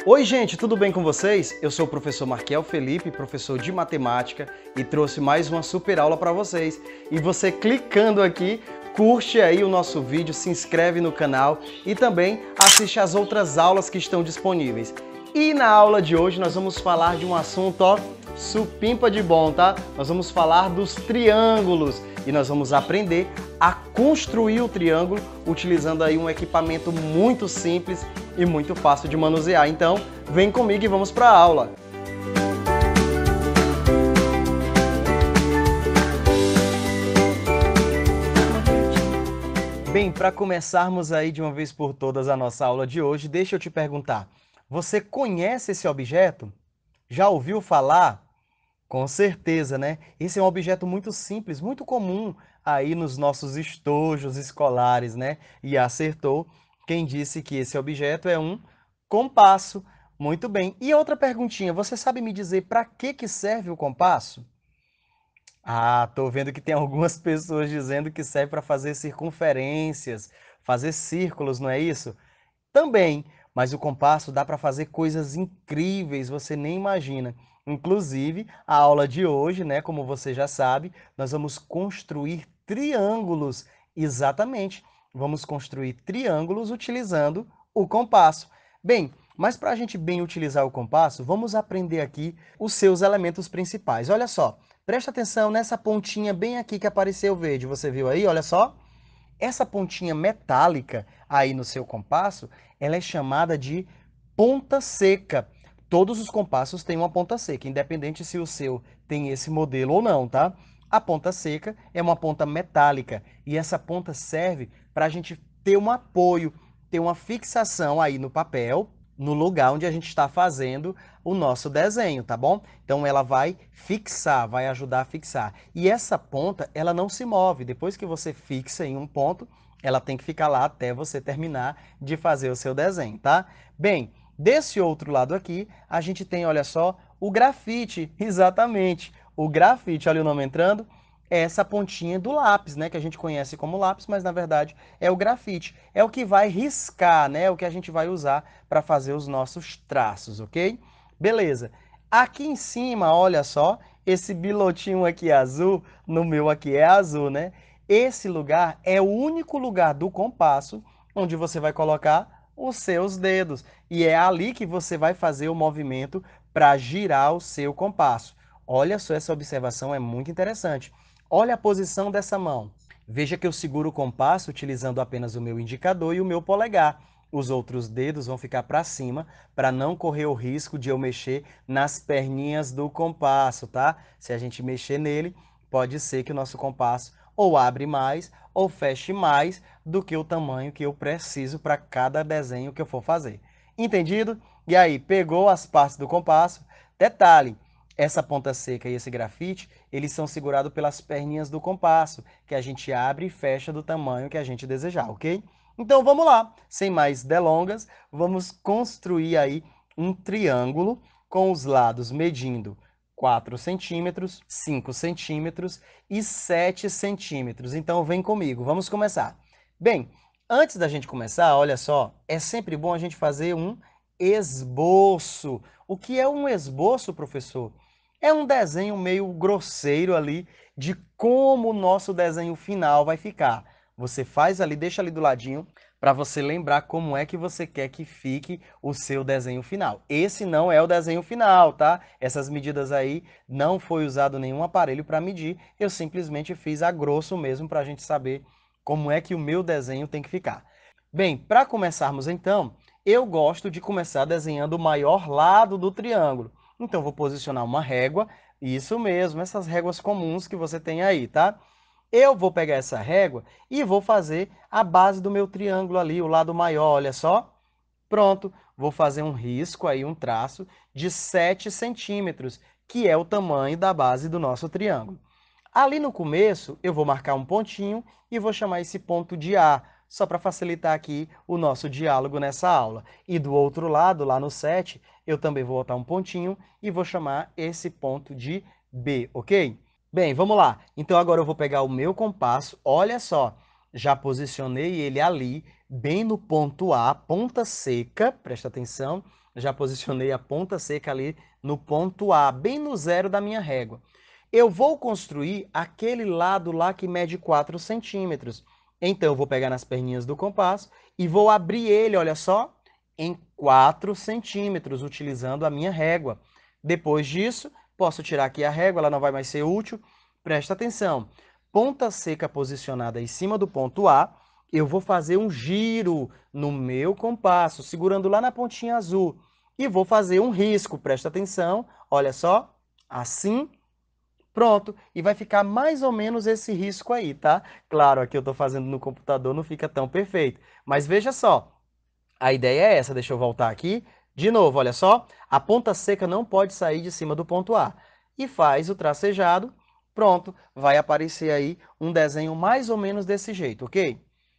Oi gente, tudo bem com vocês? Eu sou o professor Marquiel Felipe, professor de matemática, e trouxe mais uma super aula para vocês. E você clicando aqui, curte aí o nosso vídeo, se inscreve no canal e também assiste as outras aulas que estão disponíveis. E na aula de hoje nós vamos falar de um assunto, ó, supimpa de bom, tá? Nós vamos falar dos triângulos e nós vamos aprender a construir o triângulo utilizando aí um equipamento muito simples e muito fácil de manusear. Então, vem comigo e vamos para a aula. Bem, para começarmos aí de uma vez por todas a nossa aula de hoje, deixa eu te perguntar, você conhece esse objeto? Já ouviu falar? Com certeza, né? Esse é um objeto muito simples, muito comum aí nos nossos estojos escolares, né? E acertou quem disse que esse objeto é um compasso. Muito bem. E outra perguntinha, você sabe me dizer para que serve o compasso? Ah, tô vendo que tem algumas pessoas dizendo que serve para fazer circunferências, fazer círculos, não é isso? Também, mas o compasso dá para fazer coisas incríveis, você nem imagina. Inclusive, a aula de hoje, né, como você já sabe, nós vamos construir triângulos. Exatamente, vamos construir triângulos utilizando o compasso. Bem, mas para a gente bem utilizar o compasso, vamos aprender aqui os seus elementos principais. Olha só, presta atenção nessa pontinha bem aqui que apareceu verde. Você viu aí? Olha só. Essa pontinha metálica aí no seu compasso, ela é chamada de ponta seca. Todos os compassos têm uma ponta seca, independente se o seu tem esse modelo ou não, tá? A ponta seca é uma ponta metálica e essa ponta serve para a gente ter um apoio, ter uma fixação aí no papel, no lugar onde a gente está fazendo o nosso desenho, tá bom? Então ela vai fixar, vai ajudar a fixar. E essa ponta, ela não se move. Depois que você fixa em um ponto, ela tem que ficar lá até você terminar de fazer o seu desenho, tá? Bem, desse outro lado aqui, a gente tem, olha só, o grafite. Exatamente. O grafite, olha o nome entrando, é essa pontinha do lápis, né, que a gente conhece como lápis, mas na verdade é o grafite. É o que vai riscar, né, o que a gente vai usar para fazer os nossos traços, ok? Beleza. Aqui em cima, olha só, esse bilotinho aqui azul, no meu aqui é azul, né? Esse lugar é o único lugar do compasso onde você vai colocar os seus dedos. E é ali que você vai fazer o movimento para girar o seu compasso. Olha só, essa observação é muito interessante. Olha a posição dessa mão. Veja que eu seguro o compasso utilizando apenas o meu indicador e o meu polegar. Os outros dedos vão ficar para cima para não correr o risco de eu mexer nas perninhas do compasso, tá? Se a gente mexer nele, pode ser que o nosso compasso ou abre mais ou feche mais do que o tamanho que eu preciso para cada desenho que eu for fazer. Entendido? E aí, pegou as partes do compasso? Detalhe! Essa ponta seca e esse grafite, eles são segurados pelas perninhas do compasso, que a gente abre e fecha do tamanho que a gente desejar, ok? Então vamos lá, sem mais delongas, vamos construir aí um triângulo com os lados medindo 4 centímetros, 5 centímetros e 7 centímetros. Então vem comigo, vamos começar. Bem, antes da gente começar, olha só, é sempre bom a gente fazer um esboço. O que é um esboço, professor? É um desenho meio grosseiro ali de como o nosso desenho final vai ficar. Você faz ali, deixa ali do ladinho, para você lembrar como é que você quer que fique o seu desenho final. Esse não é o desenho final, tá? Essas medidas aí não foi usado nenhum aparelho para medir, eu simplesmente fiz a grosso mesmo para a gente saber como é que o meu desenho tem que ficar. Bem, para começarmos então, eu gosto de começar desenhando o maior lado do triângulo. Então, vou posicionar uma régua, isso mesmo, essas réguas comuns que você tem aí, tá? Eu vou pegar essa régua e vou fazer a base do meu triângulo ali, o lado maior, olha só. Pronto, vou fazer um risco aí, um traço de 7 centímetros, que é o tamanho da base do nosso triângulo. Ali no começo, eu vou marcar um pontinho e vou chamar esse ponto de A, só para facilitar aqui o nosso diálogo nessa aula. E do outro lado, lá no 7, eu também vou botar um pontinho e vou chamar esse ponto de B, ok? Bem, vamos lá. Então agora eu vou pegar o meu compasso, olha só, já posicionei ele ali, bem no ponto A, ponta seca, presta atenção, já posicionei a ponta seca ali no ponto A, bem no zero da minha régua. Eu vou construir aquele lado lá que mede 4 centímetros. Então, eu vou pegar nas perninhas do compasso e vou abrir ele, olha só, em 4 centímetros, utilizando a minha régua. Depois disso, posso tirar aqui a régua, ela não vai mais ser útil. Presta atenção. Ponta seca posicionada em cima do ponto A, eu vou fazer um giro no meu compasso, segurando lá na pontinha azul. E vou fazer um risco, presta atenção, olha só, assim, pronto. E vai ficar mais ou menos esse risco aí, tá? Claro, aqui eu estou fazendo no computador, não fica tão perfeito. Mas veja só, a ideia é essa, deixa eu voltar aqui. De novo, olha só, a ponta seca não pode sair de cima do ponto A. E faz o tracejado, pronto, vai aparecer aí um desenho mais ou menos desse jeito, ok?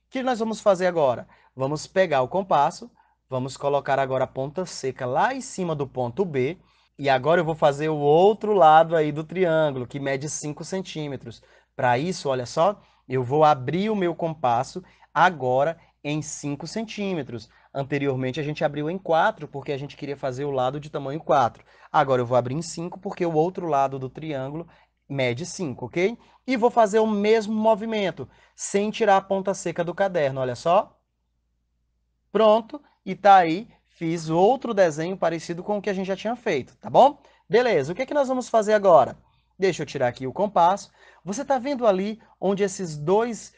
O que nós vamos fazer agora? Vamos pegar o compasso, vamos colocar agora a ponta seca lá em cima do ponto B, e agora eu vou fazer o outro lado aí do triângulo, que mede 5 centímetros. Para isso, olha só, eu vou abrir o meu compasso agora em 5 centímetros. Anteriormente a gente abriu em 4 porque a gente queria fazer o lado de tamanho 4. Agora eu vou abrir em 5 porque o outro lado do triângulo mede 5, ok? E vou fazer o mesmo movimento, sem tirar a ponta seca do caderno, olha só. Pronto, e tá aí, fiz outro desenho parecido com o que a gente já tinha feito, tá bom? Beleza, o que é que nós vamos fazer agora? Deixa eu tirar aqui o compasso. Você tá vendo ali onde esses dois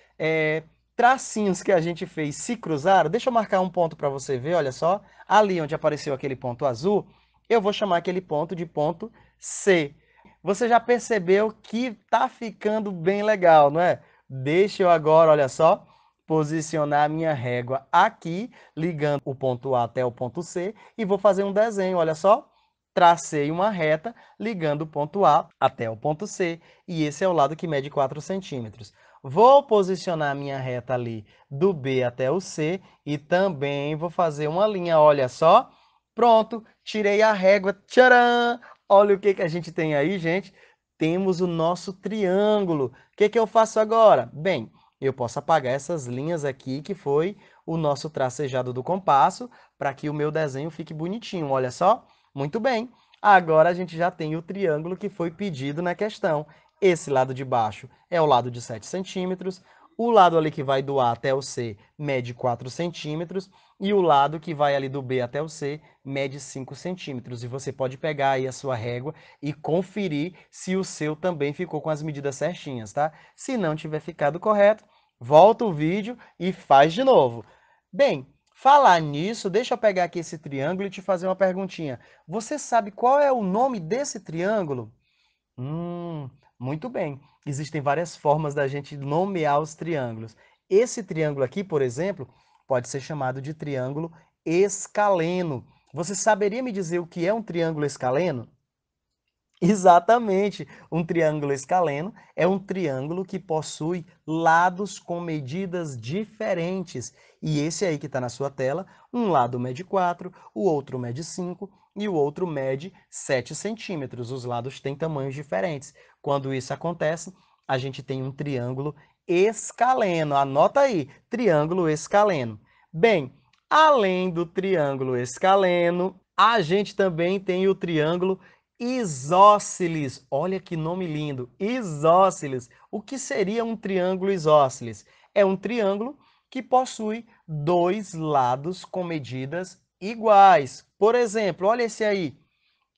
tracinhos que a gente fez se cruzaram? Deixa eu marcar um ponto para você ver, olha só. Ali onde apareceu aquele ponto azul, eu vou chamar aquele ponto de ponto C. Você já percebeu que tá ficando bem legal, não é? Deixa eu agora, olha só, posicionar a minha régua aqui, ligando o ponto A até o ponto C, e vou fazer um desenho, olha só. Tracei uma reta ligando o ponto A até o ponto C, e esse é o lado que mede 4 centímetros. Vou posicionar a minha reta ali do B até o C e também vou fazer uma linha, olha só. Pronto, tirei a régua, tcharam! Olha o que a gente tem aí, gente. Temos o nosso triângulo. O que eu faço agora? Bem, eu posso apagar essas linhas aqui, que foi o nosso tracejado do compasso, para que o meu desenho fique bonitinho, olha só. Muito bem, agora a gente já tem o triângulo que foi pedido na questão. Esse lado de baixo é o lado de 7 centímetros, o lado ali que vai do A até o C mede 4 centímetros, e o lado que vai ali do B até o C mede 5 centímetros. E você pode pegar aí a sua régua e conferir se o seu também ficou com as medidas certinhas, tá? Se não tiver ficado correto, volta o vídeo e faz de novo. Bem, falar nisso, deixa eu pegar aqui esse triângulo e te fazer uma perguntinha. Você sabe qual é o nome desse triângulo? Muito bem. Existem várias formas da gente nomear os triângulos. Esse triângulo aqui, por exemplo, pode ser chamado de triângulo escaleno. Você saberia me dizer o que é um triângulo escaleno? Exatamente. Um triângulo escaleno é um triângulo que possui lados com medidas diferentes. E esse aí que está na sua tela, um lado mede 4, o outro mede 5 e o outro mede 7 centímetros. Os lados têm tamanhos diferentes. Quando isso acontece, a gente tem um triângulo escaleno. Anota aí, triângulo escaleno. Bem, além do triângulo escaleno, a gente também tem o triângulo isósceles. Olha que nome lindo, isósceles. O que seria um triângulo isósceles? É um triângulo que possui dois lados com medidas iguais. Por exemplo, olha esse aí.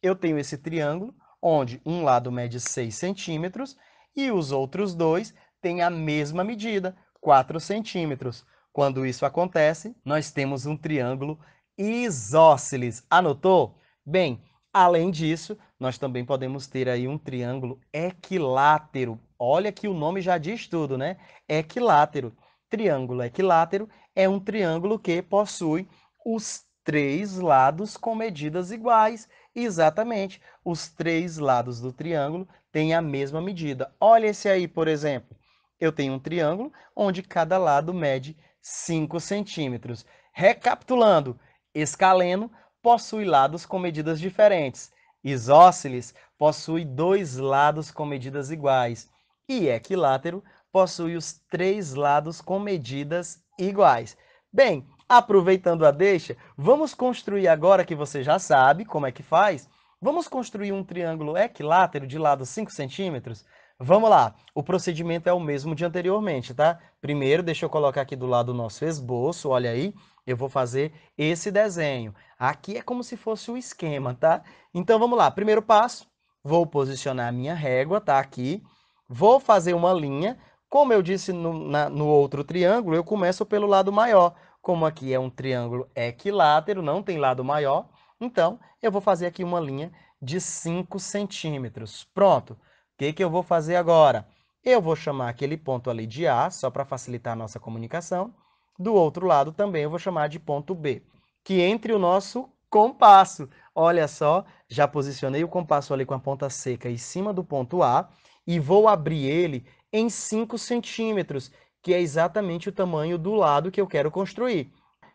Eu tenho esse triângulo, onde um lado mede 6 centímetros e os outros dois têm a mesma medida, 4 centímetros. Quando isso acontece, nós temos um triângulo isósceles. Anotou? Bem, além disso, nós também podemos ter aí um triângulo equilátero. Olha que o nome já diz tudo, né? Equilátero. Triângulo equilátero é um triângulo que possui os três lados com medidas iguais. Exatamente, os três lados do triângulo têm a mesma medida. Olha esse aí, por exemplo. Eu tenho um triângulo onde cada lado mede 5 centímetros. Recapitulando, escaleno possui lados com medidas diferentes. Isósceles possui dois lados com medidas iguais. E equilátero possui os três lados com medidas iguais. Bem, aproveitando a deixa, vamos construir agora que você já sabe como é que faz. Vamos construir um triângulo equilátero de lado 5 centímetros? Vamos lá, o procedimento é o mesmo de anteriormente, tá? Primeiro, deixa eu colocar aqui do lado o nosso esboço, olha aí, eu vou fazer esse desenho. Aqui é como se fosse o esquema, tá? Então vamos lá, primeiro passo, vou posicionar a minha régua, tá? Aqui, vou fazer uma linha. Como eu disse no outro triângulo, eu começo pelo lado maior. Como aqui é um triângulo equilátero, não tem lado maior, então eu vou fazer aqui uma linha de 5 centímetros. Pronto. O que eu vou fazer agora? Eu vou chamar aquele ponto ali de A, só para facilitar a nossa comunicação. Do outro lado também eu vou chamar de ponto B, que entre o nosso compasso. Olha só, já posicionei o compasso ali com a ponta seca em cima do ponto A e vou abrir ele em 5 centímetros, que é exatamente o tamanho do lado que eu quero construir.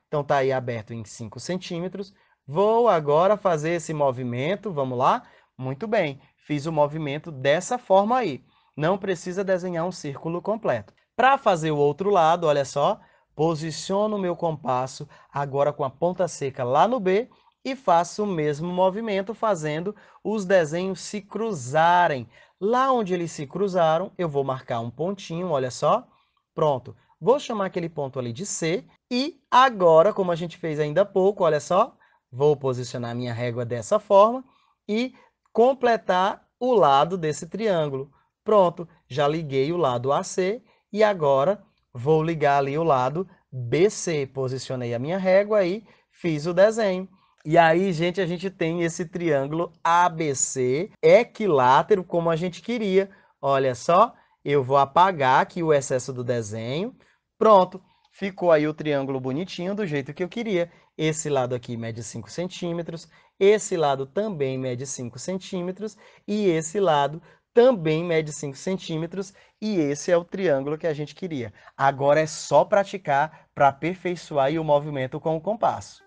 Então tá aí aberto em 5 centímetros. Vou agora fazer esse movimento, vamos lá? Muito bem, fiz o movimento dessa forma aí. Não precisa desenhar um círculo completo. Para fazer o outro lado, olha só, posiciono o meu compasso agora com a ponta seca lá no B e faço o mesmo movimento fazendo os desenhos se cruzarem. Lá onde eles se cruzaram, eu vou marcar um pontinho, olha só. Pronto. Vou chamar aquele ponto ali de C e agora, como a gente fez ainda há pouco, olha só, vou posicionar minha régua dessa forma e completar o lado desse triângulo. Pronto, já liguei o lado AC e agora vou ligar ali o lado BC. Posicionei a minha régua e fiz o desenho. E aí, gente, a gente tem esse triângulo ABC equilátero como a gente queria. Olha só, eu vou apagar aqui o excesso do desenho. Pronto, ficou aí o triângulo bonitinho do jeito que eu queria. Esse lado aqui mede 5 centímetros, esse lado também mede 5 centímetros e esse lado também mede 5 centímetros e esse é o triângulo que a gente queria. Agora é só praticar para aperfeiçoar aí o movimento com o compasso.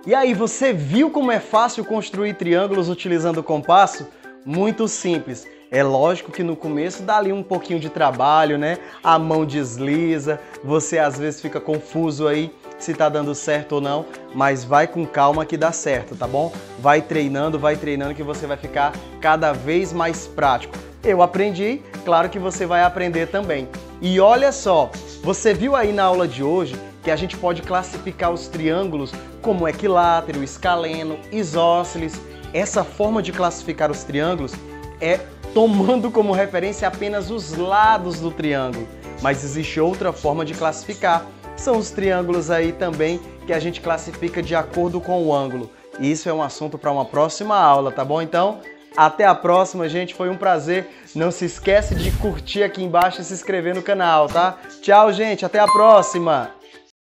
E aí, você viu como é fácil construir triângulos utilizando o compasso? Muito simples. É lógico que no começo dá ali um pouquinho de trabalho, né? A mão desliza, você às vezes fica confuso aí se tá dando certo ou não, mas vai com calma que dá certo, tá bom? Vai treinando que você vai ficar cada vez mais prático. Eu aprendi, claro que você vai aprender também. E olha só, você viu aí na aula de hoje que a gente pode classificar os triângulos como equilátero, escaleno, isósceles. Essa forma de classificar os triângulos é tomando como referência apenas os lados do triângulo. Mas existe outra forma de classificar. São os triângulos aí também que a gente classifica de acordo com o ângulo. E isso é um assunto para uma próxima aula, tá bom? Então, até a próxima, gente. Foi um prazer. Não se esquece de curtir aqui embaixo e se inscrever no canal, tá? Tchau, gente. Até a próxima!